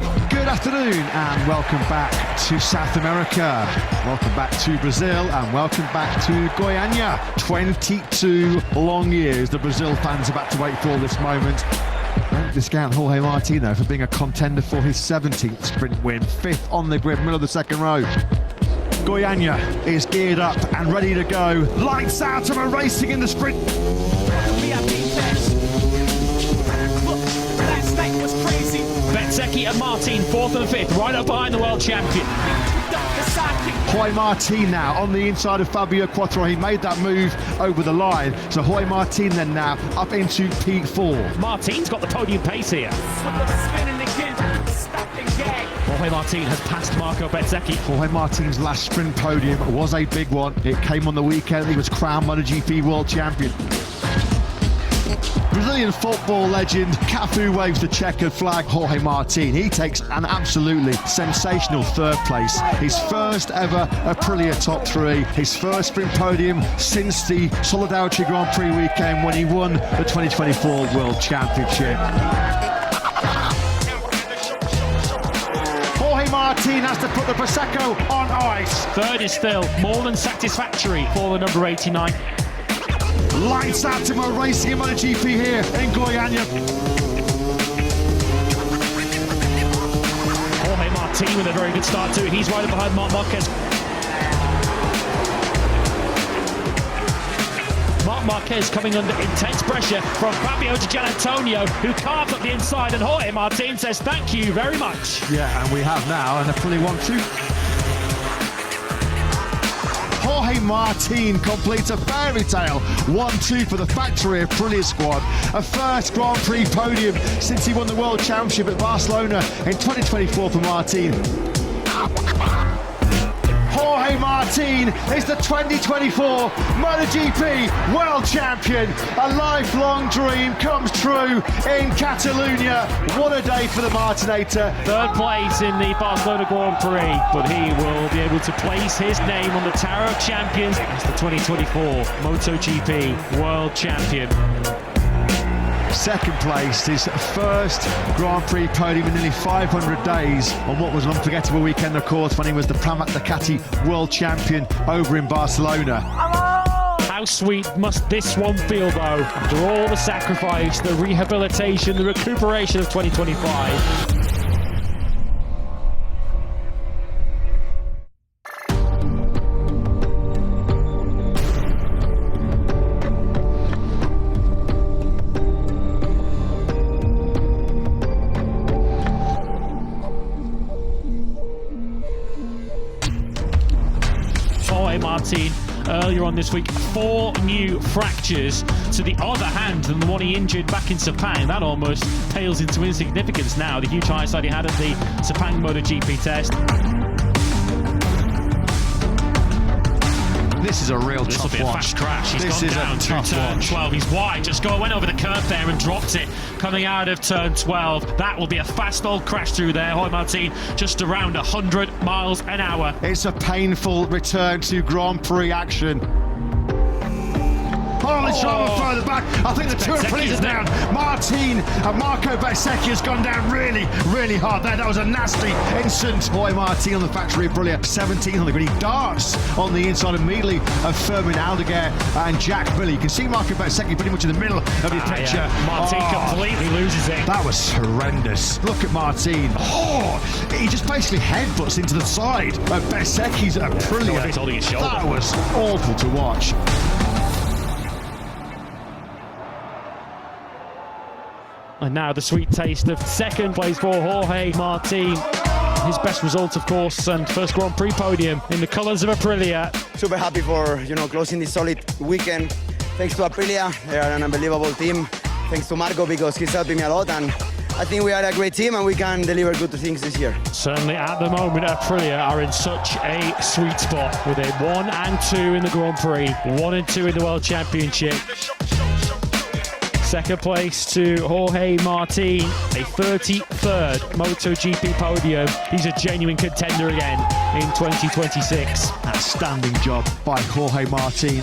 Good afternoon and welcome back to South America. Welcome back to Brazil and welcome back to Goiânia. 22 long years the Brazil fans have had to wait for this moment. Don't discount Jorge Martin though for being a contender for his 17th sprint win. 5th on the grid, middle of the second row. Goiânia is geared up and ready to go. Lights out and we're racing in the sprint. Beraksi and Martin, 4th and 5th, right up behind the world champion. Jorge Martin now on the inside of Fabio Quattro. He made that move over the line. So Jorge Martin then now up into P4. Martin's got the podium pace here. Jorge Martin has passed Marco Beraksi. Jorge Martin's last sprint podium was a big one. It came on the weekend. He was crowned MotoGP world champion. Brazilian football legend Cafu waves the checkered flag. Jorge Martin, he takes an absolutely sensational 3rd place. His first ever Aprilia top 3. His first sprint podium since the Solidarity Grand Prix weekend when he won the 2024 World Championship. Jorge Martin has to put the Prosecco on ice. 3rd is still more than satisfactory for the number 89. Lights out and we're racing in MotoGP here in Goiânia. Jorge Martin with a very good start too. He's right behind Marc Marquez. Marc Marquez coming under intense pressure from Fabio Di Giannantonio, who carved up the inside, and Jorge Martin says thank you very much. Yeah, and we have now an Aprilia 1-2. Jorge Martin completes a fairy tale 1-2 for the factory Aprilia squad. A first Grand Prix podium since he won the World Championship at Barcelona in 2024 for Martin. Jorge Martin is the 2024 MotoGP World Champion. A lifelong dream comes true in Catalonia. What a day for the Martinator. 3rd place in the Barcelona Grand Prix, but he will be able to place his name on the Tower of Champions as the 2024 MotoGP World Champion. 2nd place, his first Grand Prix podium in nearly 500 days on what was an unforgettable weekend, of course, when he was the Pramac Ducati World Champion over in Barcelona. How sweet must this one feel, though, after all the sacrifice, the rehabilitation, the recuperation of 2025. Jorge Martin earlier on this week, 4 new fractures to the other hand than the one he injured back in Sepang. That almost pales into insignificance now, the huge high side he had at the Sepang MotoGP test. This is a real This tough will be a one. fast crash. He's This gone is down a through tough turn one. 12. He's wide, just went over the curb there and dropped it coming out of turn 12. That will be a fast old crash through there. Jorge Martin just around 100 miles an hour. It's a painful return to Grand Prix action. Oh, he's travelling further back. I think the 2 Aprilias are down. Martin and Marco Beraksi has gone down really, really hard there. That was a nasty instant. Jorge Martin on the factory Aprilia, 17th on the grid. He darts on the inside immediately of Fermin Aldeguer and Jack Billy. You can see Marco Beraksi pretty much in the middle of your picture. Yeah. Martin completely loses it. That was horrendous. Look at Martin. Oh, he just basically headbutts into the side of Beresecki's Aprilia. He's holding his shoulder. That was awful to watch. And now the sweet taste of 2nd place for Jorge Martin. His best result, of course, and first Grand Prix podium in the colours of Aprilia. Super happy for closing this solid weekend. Thanks to Aprilia, they are an unbelievable team. Thanks to Marco because he's helping me a lot, and I think we are a great team and we can deliver good things this year. Certainly at the moment, Aprilia are in such a sweet spot with a 1 and 2 in the Grand Prix, 1 and 2 in the World Championship. Second place to Jorge Martin, a 33rd MotoGP podium. He's a genuine contender again in 2026. Outstanding job by Jorge Martin.